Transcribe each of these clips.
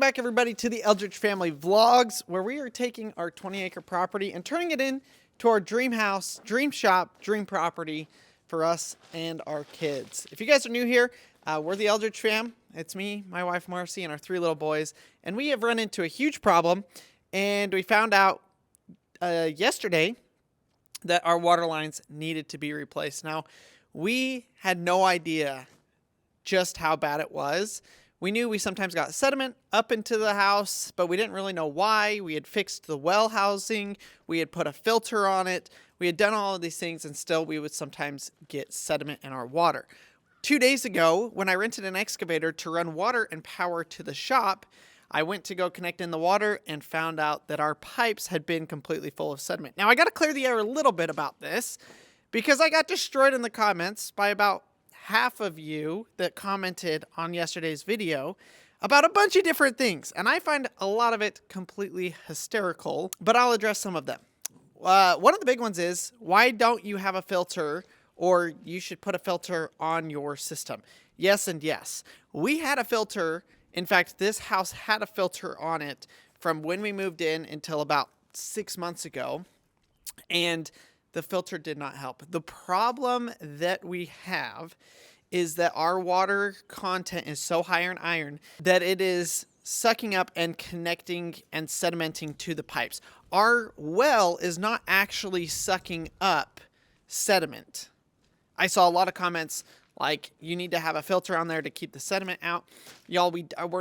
Welcome back, everybody, to the Eldredge Family Vlogs, where we are taking our 20-acre property and turning it into our dream house, dream shop, dream property for us and our kids. If you guys are new here, we're the Eldredge Fam. It's me, my wife Marcy, and our 3 little boys, and we have run into a huge problem, and we found out yesterday that our water lines needed to be replaced. Now, we had no idea just how bad it was. We knew we sometimes got sediment up into the house, but we didn't really know why. We had fixed the well housing. We had put a filter on it. We had done all of these things, and still we would sometimes get sediment in our water. 2 days ago, when I rented an excavator to run water and power to the shop, I went to go connect in the water and found out that our pipes had been completely full of sediment. Now, I got to clear the air a little bit about this because I got destroyed in the comments by about half of you that commented on yesterday's video about a bunch of different things, and I find a lot of it completely hysterical, but I'll address some of them. One of the big ones is, why don't you have a filter, or you should put a filter on your system? Yes and yes. We had a filter. In fact, this house had a filter on it from when we moved in until about 6 months ago, and the filter did not help. The problem that we have is that our water content is so high in iron that it is sucking up and connecting and sedimenting to the pipes. Our well is not actually sucking up sediment. I saw a lot of comments like, you need to have a filter on there to keep the sediment out. Y'all,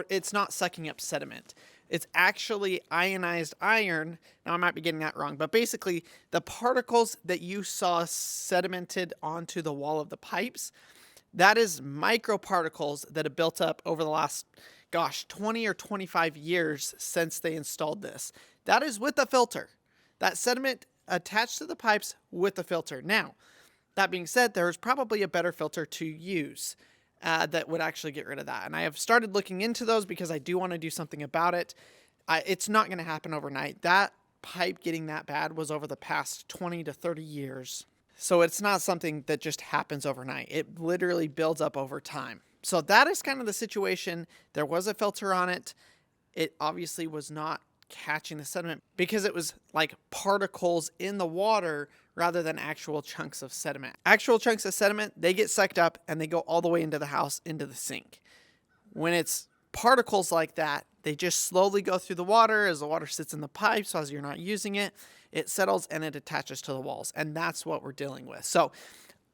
it's not sucking up sediment. It's actually ionized iron. Now, I might be getting that wrong, but basically, the particles that you saw sedimented onto the wall of the pipes, that is microparticles that have built up over the last, 20 or 25 years since they installed this. That is with the filter. That sediment attached to the pipes with the filter. Now, that being said, there is probably a better filter to use that would actually get rid of that. And I have started looking into those because I do want to do something about it. It's not going to happen overnight. That pipe getting that bad was over the past 20 to 30 years. So it's not something that just happens overnight. It literally builds up over time. So that is kind of the situation. There was a filter on it. It obviously was not catching the sediment because it was like particles in the water rather than actual chunks of sediment. Actual chunks of sediment, they get sucked up and they go all the way into the house, into the sink. When it's particles like that, they just slowly go through the water as the water sits in the pipe. So as you're not using it, it settles and it attaches to the walls. And that's what we're dealing with. So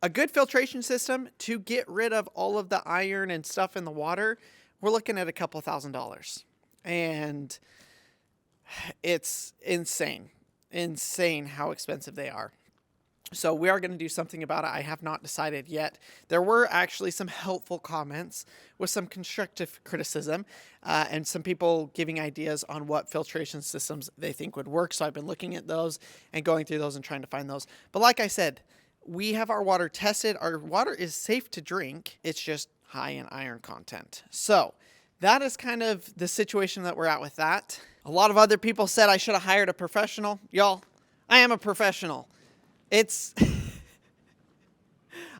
a good filtration system to get rid of all of the iron and stuff in the water, we're looking at a couple $1,000s. And it's insane how expensive they are. So we are going to do something about it. I have not decided yet. There were actually some helpful comments with some constructive criticism and some people giving ideas on what filtration systems they think would work. So I've been looking at those and going through those and trying to find those. But like I said, we have our water tested. Our water is safe to drink. It's just high in iron content. So that is kind of the situation that we're at with that. A lot of other people said I should have hired a professional. Y'all, I am a professional. I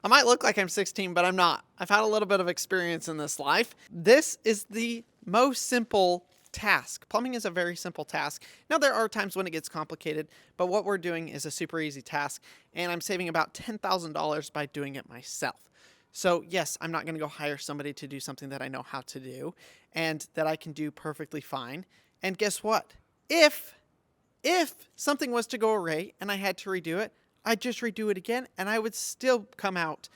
might look like I'm 16, but I'm not. I've had a little bit of experience in this life. This is the most simple task. Plumbing is a very simple task. Now, there are times when it gets complicated, but what we're doing is a super easy task, and I'm saving about $10,000 by doing it myself. So yes, I'm not going to go hire somebody to do something that I know how to do and that I can do perfectly fine. And guess what? If something was to go awry and I had to redo it, I'd just redo it again and I would still come out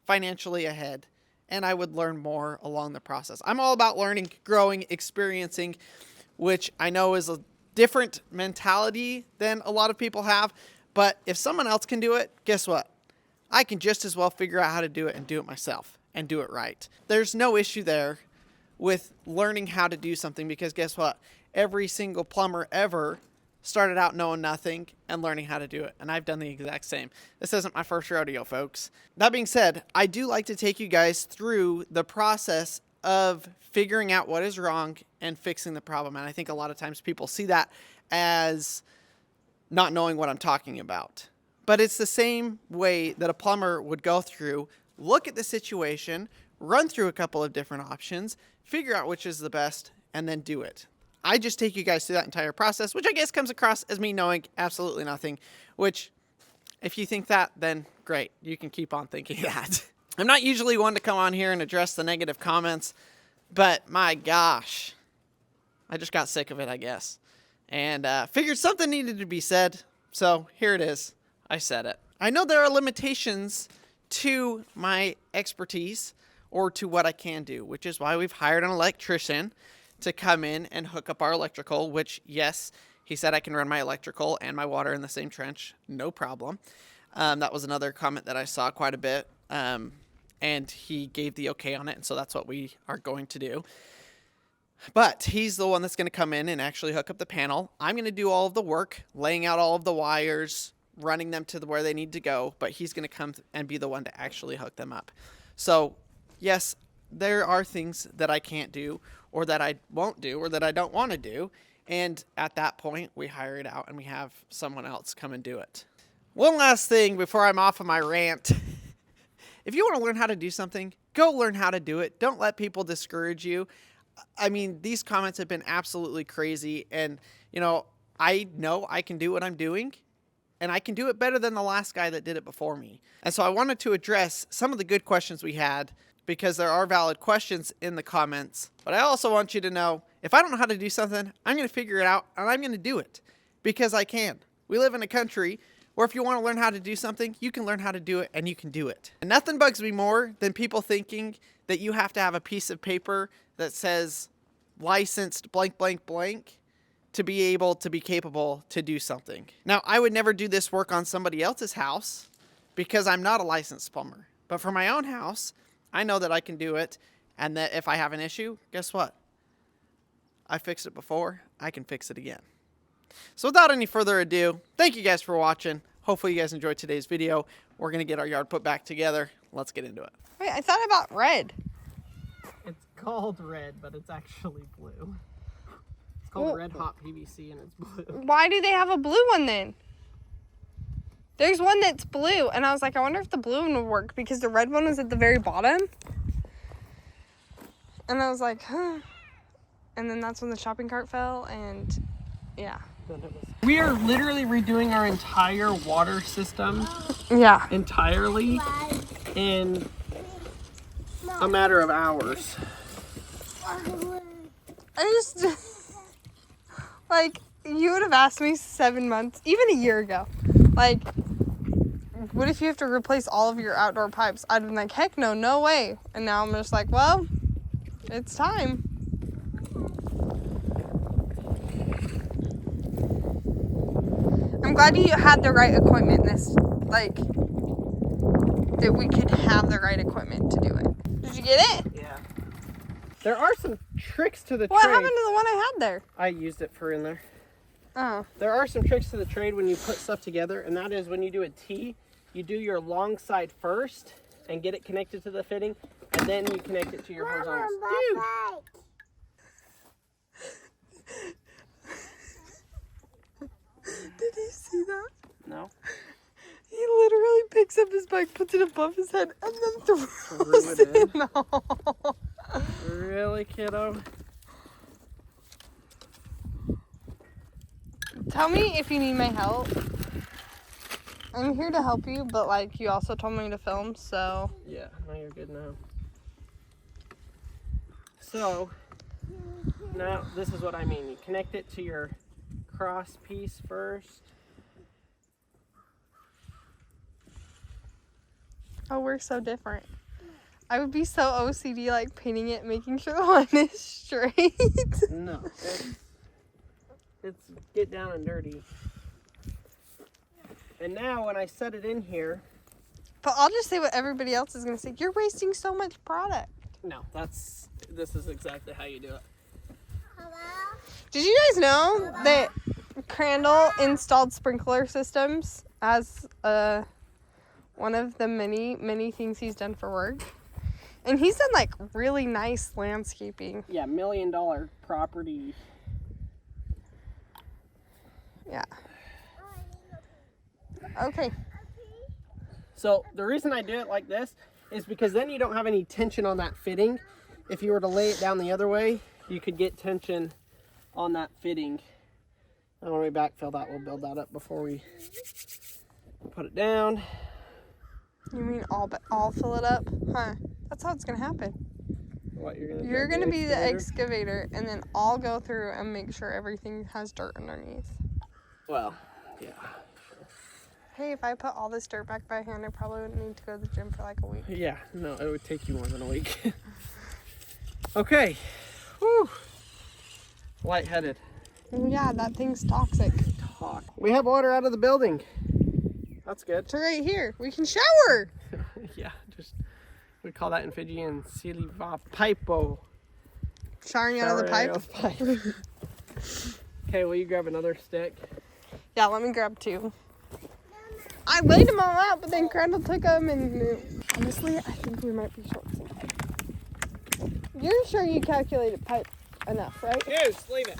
financially ahead and I would learn more along the process. I'm all about learning, growing, experiencing, which I know is a different mentality than a lot of people have. But if someone else can do it, guess what? I can just as well figure out how to do it and do it myself and do it right. There's no issue there with learning how to do something because guess what? Every single plumber ever started out knowing nothing and learning how to do it. And I've done the exact same. This isn't my first rodeo, folks. That being said, I do like to take you guys through the process of figuring out what is wrong and fixing the problem. And I think a lot of times people see that as not knowing what I'm talking about. But it's the same way that a plumber would go through, look at the situation, run through a couple of different options, figure out which is the best, and then do it. I just take you guys through that entire process, which I guess comes across as me knowing absolutely nothing, which if you think that, then great. You can keep on thinking that. I'm not usually one to come on here and address the negative comments, but my gosh, I just got sick of it, I guess, and figured something needed to be said. So here it is. I said it. I know there are limitations to my expertise or to what I can do, which is why we've hired an electrician to come in and hook up our electrical, which, yes, he said I can run my electrical and my water in the same trench. No problem. That was another comment that I saw quite a bit. And he gave the okay on it. And so that's what we are going to do. But he's the one that's going to come in and actually hook up the panel. I'm going to do all of the work, laying out all of the wires, running them to where they need to go. But he's going to come and be the one to actually hook them up. So, yes, there are things that I can't do or that I won't do or that I don't want to do. And at that point, we hire it out and we have someone else come and do it. One last thing before I'm off of my rant. If you want to learn how to do something, go learn how to do it. Don't let people discourage you. I mean, these comments have been absolutely crazy. And, I know I can do what I'm doing. And I can do it better than the last guy that did it before me. And so I wanted to address some of the good questions we had, because there are valid questions in the comments. But I also want you to know, if I don't know how to do something, I'm going to figure it out and I'm going to do it because I can. We live in a country where if you want to learn how to do something, you can learn how to do it and you can do it. And nothing bugs me more than people thinking that you have to have a piece of paper that says licensed blank, blank, blank to be able to be capable to do something. Now, I would never do this work on somebody else's house because I'm not a licensed plumber. But for my own house, I know that I can do it, and that if I have an issue, guess what? I fixed it before, I can fix it again. So without any further ado, thank you guys for watching. Hopefully you guys enjoyed today's video. We're going to get our yard put back together. Let's get into it. Wait, I thought about red. It's called red, but it's actually blue. It's called red hot PVC and it's blue. Why do they have a blue one then? There's one that's blue, and I was like, I wonder if the blue one would work because the red one was at the very bottom. And I was like, huh. And then that's when the shopping cart fell, and yeah. We are literally redoing our entire water system. Yeah. Entirely in a matter of hours. I just, like, you would have asked me 7 months, even a year ago, like, what if you have to replace all of your outdoor pipes? I'd have been like, heck no, no way. And now I'm just like, well, it's time. I'm glad you had the right equipment that we could have the right equipment to do it. Did you get it? Yeah. There are some tricks to the What trade. happened to the one I had there? I used it for in there. Oh. There are some tricks to the trade when you put stuff together, and that is when you do a T, you do your long side first and get it connected to the fitting, and then you connect it to your horizontals. Did you see that? No. He literally picks up his bike, puts it above his head, and then throws it in. in. Really, kiddo? Tell me if you need my help. I'm here to help you, but like you also told me to film, so. Yeah, no, you're good now. So, now this is what I mean. You connect it to your cross piece first. Oh, we're so different. I would be so OCD, like painting it, making sure the line is straight. No, it's get down and dirty. And now when I set it in here. But I'll just say what everybody else is going to say. You're wasting so much product. No, this is exactly how you do it. Did you guys know that Crandall installed sprinkler systems as one of the many, many things he's done for work? And he's done like really nice landscaping. Yeah, $1 million property. Yeah. Okay. So the reason I do it like this is because then you don't have any tension on that fitting. If you were to lay it down the other way, you could get tension on that fitting. And when we backfill that, we'll build that up before we put it down. You mean all fill it up? Huh? That's how it's gonna happen. What you're gonna? You're gonna be the excavator, and then I'll go through and make sure everything has dirt underneath. Well, yeah. Hey, if I put all this dirt back by hand, I probably wouldn't need to go to the gym for like a week. Yeah, no, it would take you more than a week. Okay. Whew. Lightheaded. Yeah, that thing's toxic. Talk. We have water out of the building. That's good. It's right here. We can shower. Yeah, just we call that in Fijian siliva pipo. Showering out of the pipe. Okay, will you grab another stick? Yeah, let me grab 2. I laid them all out, but then Crandall took them, and honestly, I think we might be short. You're sure you calculated pipe enough, right? Yes, leave it.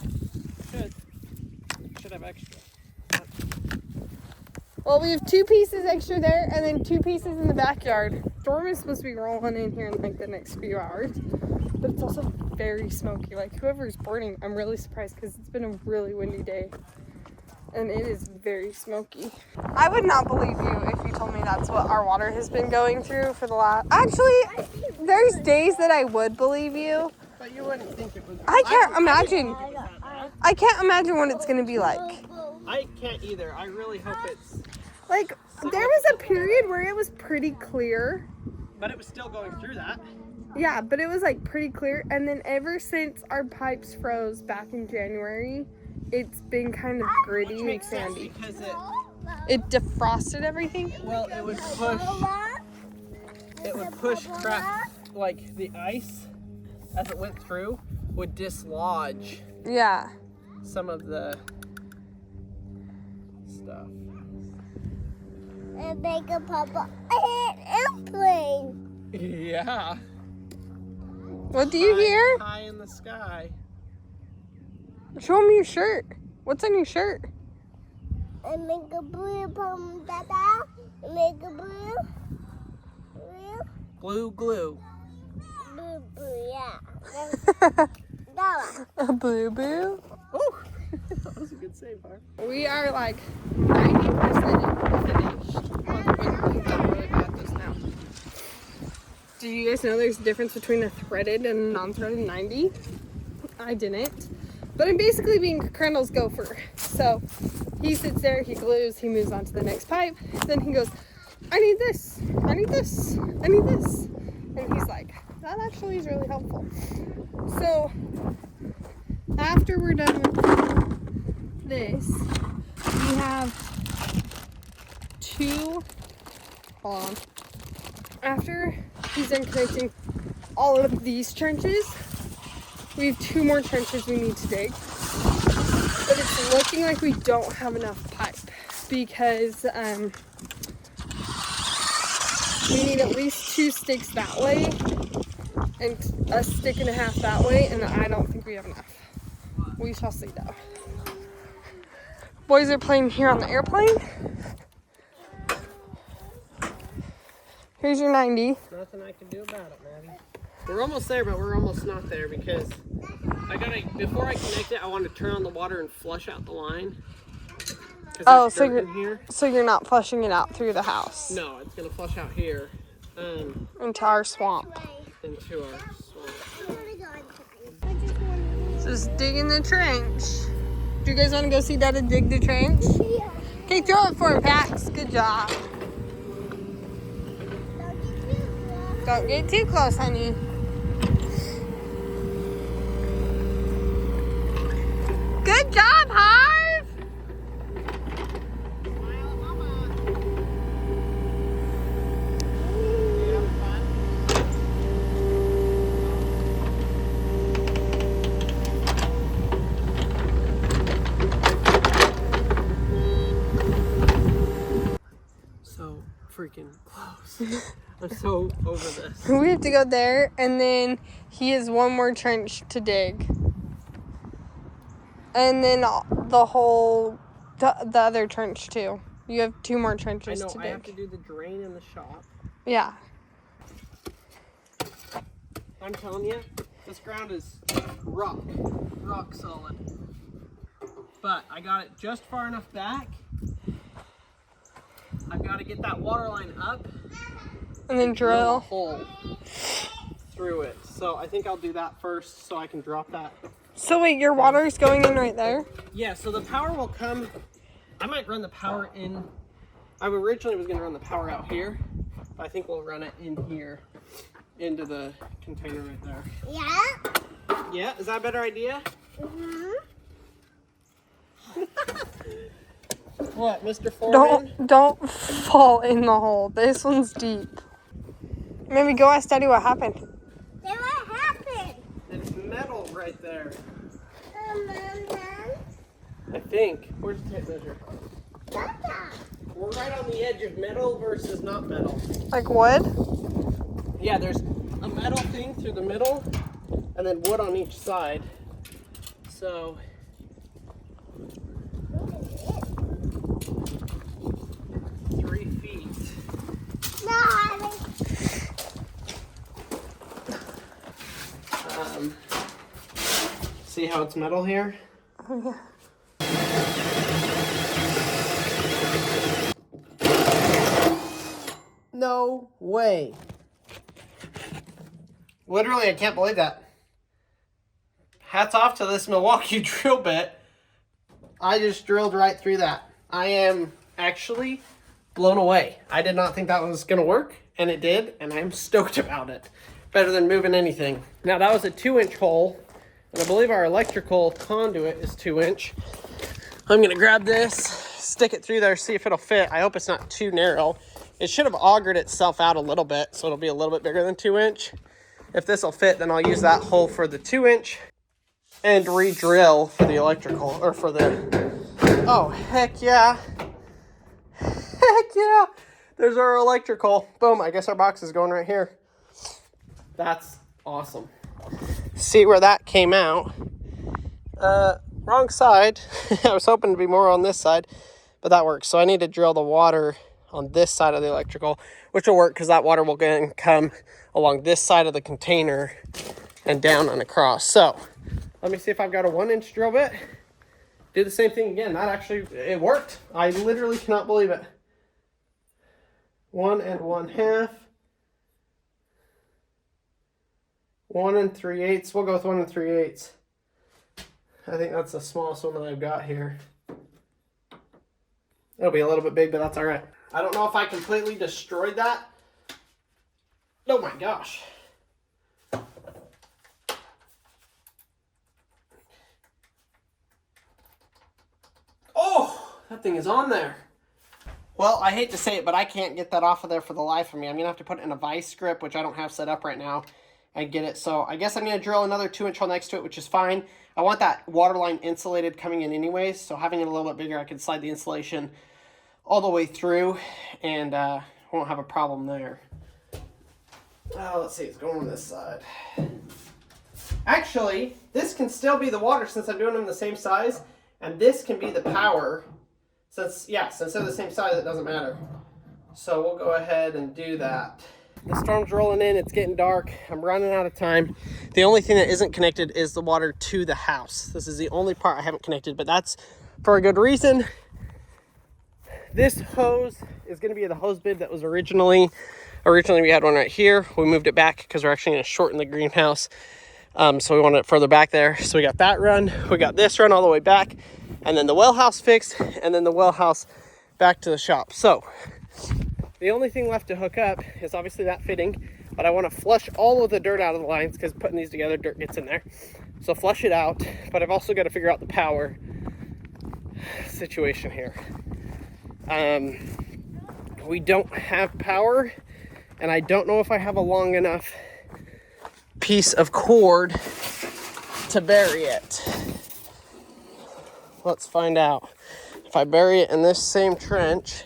Should have extra. Well, we have 2 pieces extra there, and then 2 pieces in the backyard. Storm is supposed to be rolling in here in like the next few hours, but it's also very smoky. Like whoever's boarding, I'm really surprised because it's been a really windy day, and it is very smoky. I would not believe you if you told me that's what our water has been going through for the last. Actually, there's days that I would believe you. But you wouldn't think it was. I can't imagine. I can't imagine what it's gonna be like. I can't either. I really hope it's. Like, there was a period where it was pretty clear. But it was still going through that. Yeah, but it was like pretty clear. And then ever since our pipes froze back in January, it's been kind of gritty and Makes sense sandy. because It defrosted everything. well, it would push crap, like the ice as it went through would dislodge Yeah. some of the stuff. And make a papa an airplane. Yeah. What do you hear? High in the sky. Show me your shirt. What's on your shirt? And make a blue pom dada. And make a blue. Glue, glue. Blue, blue, yeah. That one. A boo boo. Ooh, that was a good save, Har. We are like 90% finished. I'm really bad at this now. Do you guys know there's a difference between a threaded and a non-threaded 90? I didn't. But I'm basically being Crandall's gopher. So he sits there, he glues, he moves on to the next pipe. Then he goes, I need this, I need this, I need this. And he's like, that actually is really helpful. So after we're done with this, we have 2, hold on. After he's done connecting all of these trenches, we have 2 more trenches we need to dig. But it's looking like we don't have enough pipe because we need at least 2 sticks that way and a stick and a half that way, and I don't think we have enough. We shall see though. Boys are playing here on the airplane. Here's your 90. Nothing I can do about it, Maddie. We're almost there, but we're almost not there because before I connect it, I want to turn on the water and flush out the line. Oh, so you're not flushing it out through the house. No, it's gonna flush out here. Into our swamp. Into our swamp. Just digging the trench. Do you guys want to go see Dada dig the trench? Yeah. Okay, throw it for him, Pax. Good job. Don't get too close, honey. Good job, Harv! So freaking close. I'm so over this. We have to go there, and then he has 1 more trench to dig. And then the other trench too. You have 2 more trenches I know, to I dig. have to do the drain in the shop. Yeah. I'm telling you, This ground is rock solid. But I got it just far enough back. I've got to get that water line up And then a drill. hole through it. So I think I'll do that first so I can drop that. So wait, your water is going in right there? Yeah, so the power will come. I might run the power in. I originally was going to run the power out here, but I think we'll run it in here into the container right there. Yeah. Yeah, is that a better idea? Mm-hmm. What, Mr. Foreman? Don't fall in the hole. This one's deep. Maybe go ask Daddy what happened. Then what happened? It's metal right there. Mama. I think. Where's the tape measure? Tata. We're right on the edge of metal versus not metal. Like wood? Yeah, there's a metal thing through the middle and then wood on each side. So 3 feet. No, honey. See how it's metal here? Oh, yeah. No way. Literally, I can't believe that. Hats off to this Milwaukee drill bit. I just drilled right through that. I am actually blown away. I did not think that was going to work, and it did, and I'm stoked about it. Better than moving anything. Now, that was a 2-inch hole, and I believe our electrical conduit is 2-inch. I'm going to grab this, stick it through there, see if it'll fit. I hope it's not too narrow. It should have augured itself out a little bit, so it'll be a little bit bigger than 2-inch. If this will fit, then I'll use that hole for the 2-inch and re-drill for the electrical, or for the... Oh, heck yeah. Heck yeah. There's our electrical. Boom, I guess our box is going right here. That's awesome. See where that came out. Wrong side. I was hoping to be more on this side, but that works. So I need to drill the water on this side of the electrical, which will work because that water will come along this side of the container and down and across. So let me see if I've got a 1-inch drill bit. Do the same thing again. That actually, it worked. I literally cannot believe it. 1 1/2. 1 3/8. We'll go with 1 3/8. I think that's the smallest one that I've got here. It'll be a little bit big, but that's all right. I don't know if I completely destroyed that. Oh my gosh. Oh, that thing is on there. Well, I hate to say it, but I can't get that off of there for the life of me. I'm going to have to put it in a vice grip, which I don't have set up right now, and get it. So I guess I'm going to drill another 2-inch hole next to it, which is fine. I want that water line insulated coming in anyways, so having it a little bit bigger, I can slide the insulation all the way through, and won't have a problem there. Let's see, it's going on this side. Actually, this can still be the water since I'm doing them the same size, and this can be the power. Since they're the same size, it doesn't matter. So we'll go ahead and do that. The storm's rolling in, it's getting dark, I'm running out of time. The only thing that isn't connected is the water to the house. This is the only part I haven't connected, but that's for a good reason. This hose is gonna be the hose bib that was originally we had one right here. We moved it back because we're actually gonna shorten the greenhouse. So we want it further back there. So we got that run, we got this run all the way back, and then the well house fixed, and then the well house back to the shop. So the only thing left to hook up is obviously that fitting, but I want to flush all of the dirt out of the lines because putting these together, dirt gets in there. So flush it out, but I've also got to figure out the power situation here. We don't have power, and I don't know if I have a long enough piece of cord to bury it. Let's find out. If I bury it in this same trench,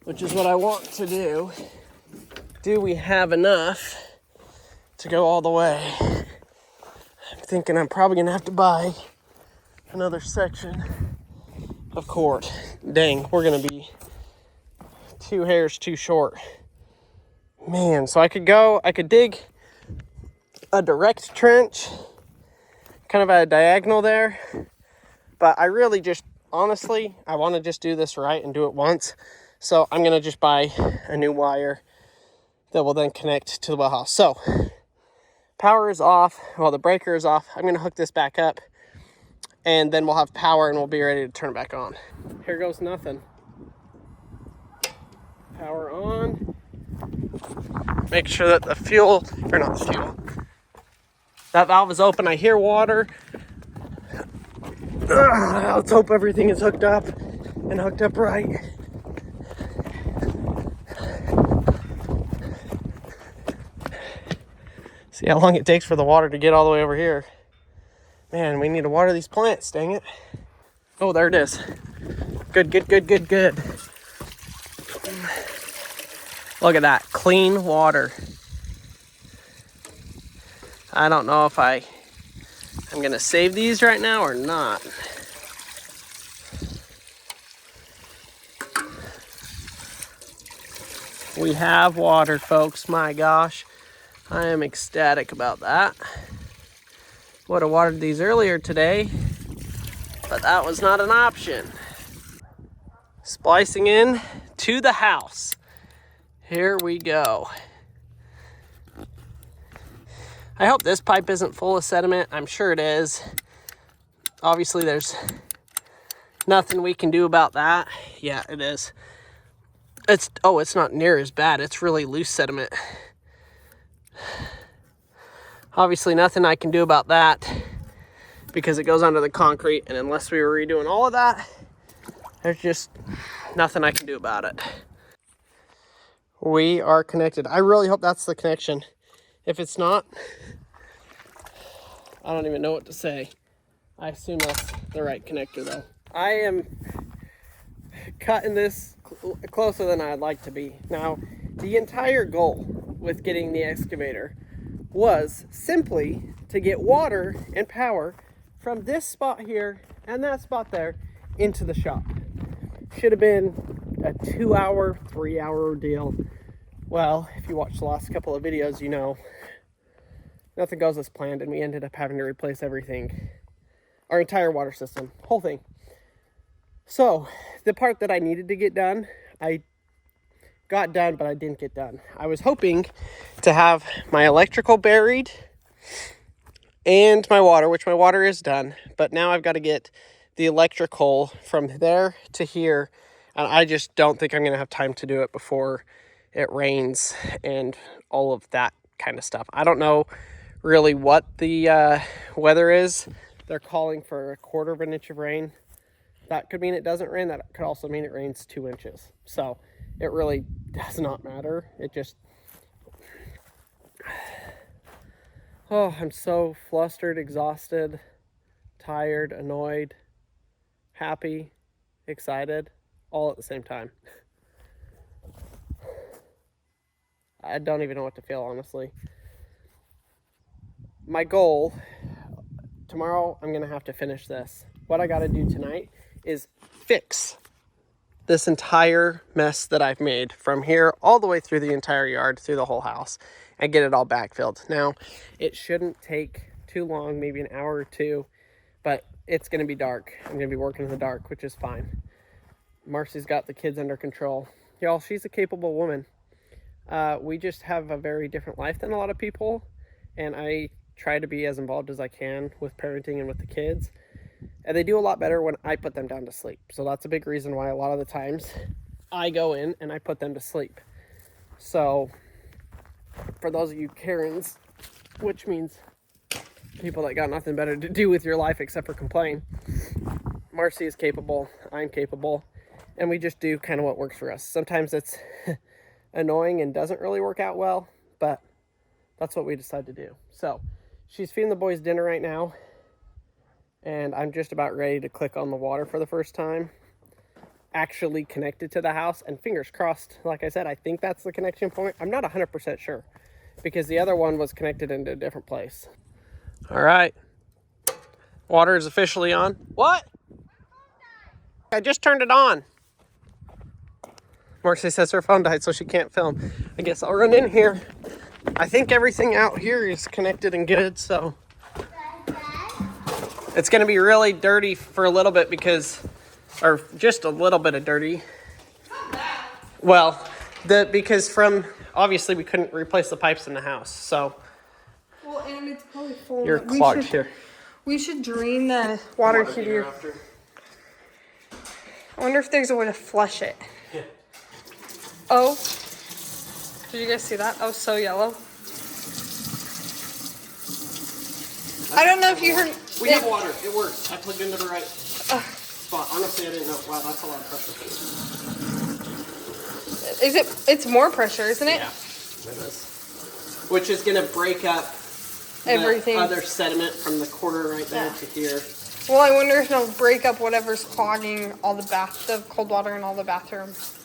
which is what I want to do we have enough to go all the way? I'm thinking I'm probably gonna have to buy another section of cord. Dang, we're gonna be 2 hairs too short. Man, so I could dig a direct trench, kind of a diagonal there. But I really just, honestly, I want to just do this right and do it once. So I'm going to just buy a new wire that will then connect to the well house. So power is off. Well, the breaker is off. I'm going to hook this back up, and then we'll have power and we'll be ready to turn it back on. Here goes nothing. Power on. Make sure that the fuel, or not the fuel, that valve is open. I hear water. Let's hope everything is hooked up and hooked up right. See how long it takes for the water to get all the way over here. Man, we need to water these plants, dang it. Oh, there it is. Good, good, good, good, good. Look at that, clean water. I don't know if I'm gonna save these right now or not. We have water, folks, my gosh. I am ecstatic about that. Would have watered these earlier today, but that was not an option. Splicing in to the house. Here we go. I hope this pipe isn't full of sediment. I'm sure it is. Obviously, there's nothing we can do about that. Yeah, it is. It's not near as bad. It's really loose sediment. Obviously, nothing I can do about that because it goes under the concrete, and unless we were redoing all of that, there's just nothing I can do about it. We are connected. I really hope that's the connection. If it's not, I don't even know what to say. I assume that's the right connector though. I am cutting this closer than I'd like to be. Now, the entire goal with getting the excavator was simply to get water and power from this spot here and that spot there into the shop. Should have been a 2-hour, 3-hour ordeal. Well, if you watched the last couple of videos, you know nothing goes as planned, and we ended up having to replace everything. Our entire water system, whole thing. So, the part that I needed to get done, I got done, but I didn't get done. I was hoping to have my electrical buried and my water, which my water is done, but now I've got to get the electrical from there to here, and I just don't think I'm going to have time to do it before it rains and all of that kind of stuff. I don't know really what the weather is. They're calling for 1/4 of an inch of rain. That could mean it doesn't rain. That could also mean it rains 2 inches. So it really does not matter. It just, oh, I'm so flustered, exhausted, tired, annoyed, happy, excited, all at the same time. I don't even know what to feel, honestly. My goal, tomorrow I'm going to have to finish this. What I got to do tonight is fix this entire mess that I've made from here all the way through the entire yard, through the whole house, and get it all backfilled. Now, it shouldn't take too long, maybe an hour or two, but it's going to be dark. I'm going to be working in the dark, which is fine. Marcy's got the kids under control. Y'all, she's a capable woman. We just have a very different life than a lot of people, and I try to be as involved as I can with parenting and with the kids. And they do a lot better when I put them down to sleep. So that's a big reason why a lot of the times I go in and I put them to sleep. So for those of you Karens, which means people that got nothing better to do with your life except for complain, Marcy is capable, I'm capable, and we just do kind of what works for us. Sometimes it's annoying and doesn't really work out well, but that's what we decide to do. So she's feeding the boys dinner right now, and I'm just about ready to click on the water for the first time, actually connected to the house, and fingers crossed, like I said, I think that's the connection point. I'm not 100% sure because the other one was connected into a different place. All right, water is officially on. What? I just turned it on. Marcy says her phone died, so she can't film. I guess I'll run in here I think everything out here is connected and good, so it's going to be really dirty for a little bit because, or just a little bit of dirty. Well, because from, obviously we couldn't replace the pipes in the house, so. Well, and it's probably full. You're clogged here. We should drain the water heater. I wonder if there's a way to flush it. Yeah. Oh, did you guys see that? That was so yellow. I don't know if you heard. We have water. It works. I plugged into the right spot. Honestly, I didn't know. Wow, that's a lot of pressure. Is it? It's more pressure, isn't it? Yeah, it is. Which is going to break up Everything. The other sediment from the corner right there to here. Well, I wonder if it'll break up whatever's clogging all the cold water in all the bathrooms.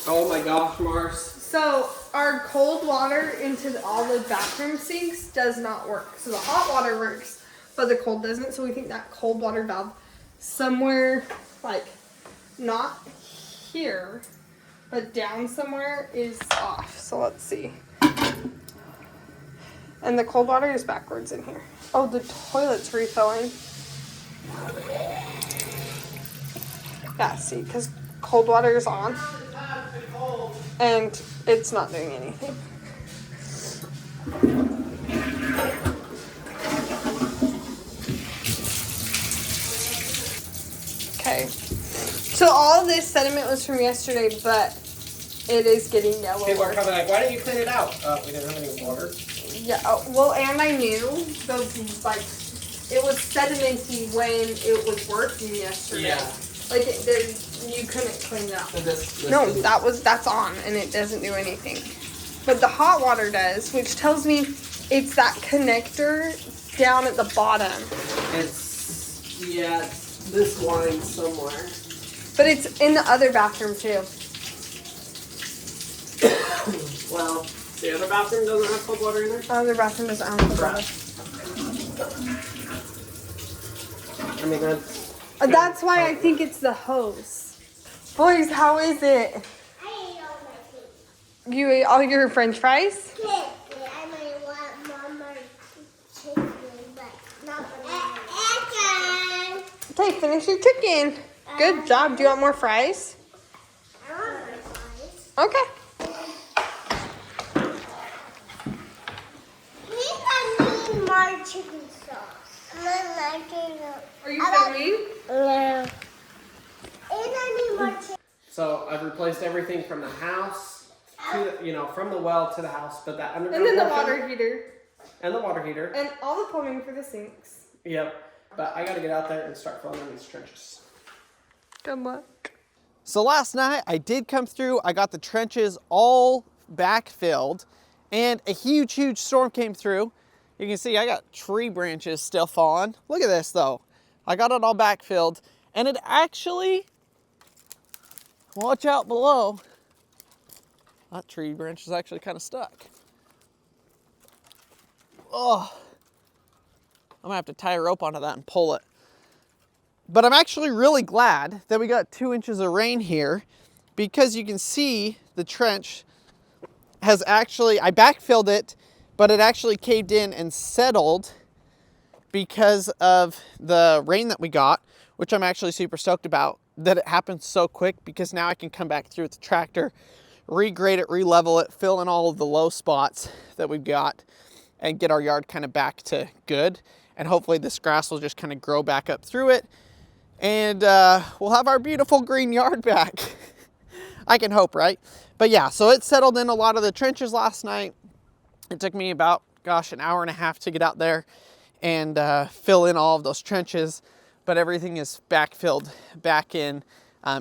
Oh my gosh, Mars. So our cold water into all the bathroom sinks does not work. So the hot water works, but the cold doesn't. So we think that cold water valve somewhere, like not here, but down somewhere is off. So let's see. And the cold water is backwards in here. Oh, the toilet's refilling. Yeah, see, because cold water is on. And it's not doing anything. Okay. So all of this sediment was from yesterday, but it is getting yellow. People are coming like, why didn't you clean it out? We didn't have any water. Yeah, well, and I knew those, like, it was sedimenty when it was working yesterday. Yeah. Like, you couldn't clean it out. This No, that's on, and it doesn't do anything. But the hot water does, which tells me it's that connector down at the bottom. It's this line somewhere. But it's in the other bathroom, too. Well, the other bathroom doesn't have cold water either? The other bathroom doesn't have cold water. I mean, That's why I think it's the hose. Boys, how is it? I ate all my food. You ate all your french fries? Yeah, I might want mama chicken, but not banana. Okay, finish your chicken. Good job. Do you want more fries? I want my fries. Okay. I need more chicken sauce. Are you filming? No. And I need more chicken. so I've replaced everything from the house to from the well to the house, but that underground And then the portion- water heater. and the water heater. And all the plumbing for the sinks. Yep. But I got to get out there and start filling in these trenches. Good luck. So last night I did come through. I got the trenches all backfilled, and a huge storm came through. You can see I got tree branches still falling. Look at this though. I got it all backfilled, and it actually, watch out below. That tree branch is actually kind of stuck. Oh, I'm gonna have to tie a rope onto that and pull it. But I'm actually really glad that we got 2 inches of rain here, because you can see the trench has actually, I backfilled it, but it actually caved in and settled because of the rain that we got, which I'm actually super stoked about that it happened so quick, because now I can come back through with the tractor, regrade it, re-level it, fill in all of the low spots that we've got, and get our yard kind of back to good. And hopefully this grass will just kind of grow back up through it, and we'll have our beautiful green yard back. I can hope, right? But yeah, so it settled in a lot of the trenches last night. It took me about, an hour and a half to get out there and fill in all of those trenches, but everything is backfilled back in,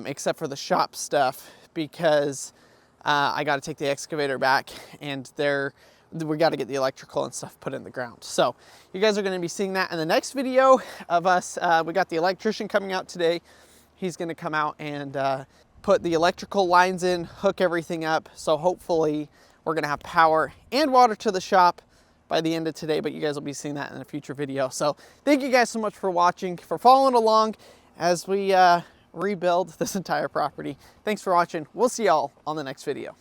except for the shop stuff, because I got to take the excavator back, and we got to get the electrical and stuff put in the ground. So you guys are going to be seeing that in the next video of us. We got the electrician coming out today. He's going to come out and put the electrical lines in, hook everything up. So hopefully we're going to have power and water to the shop by the end of today, but you guys will be seeing that in a future video. So thank you guys so much for watching, for following along as we rebuild this entire property. Thanks for watching. We'll see y'all on the next video.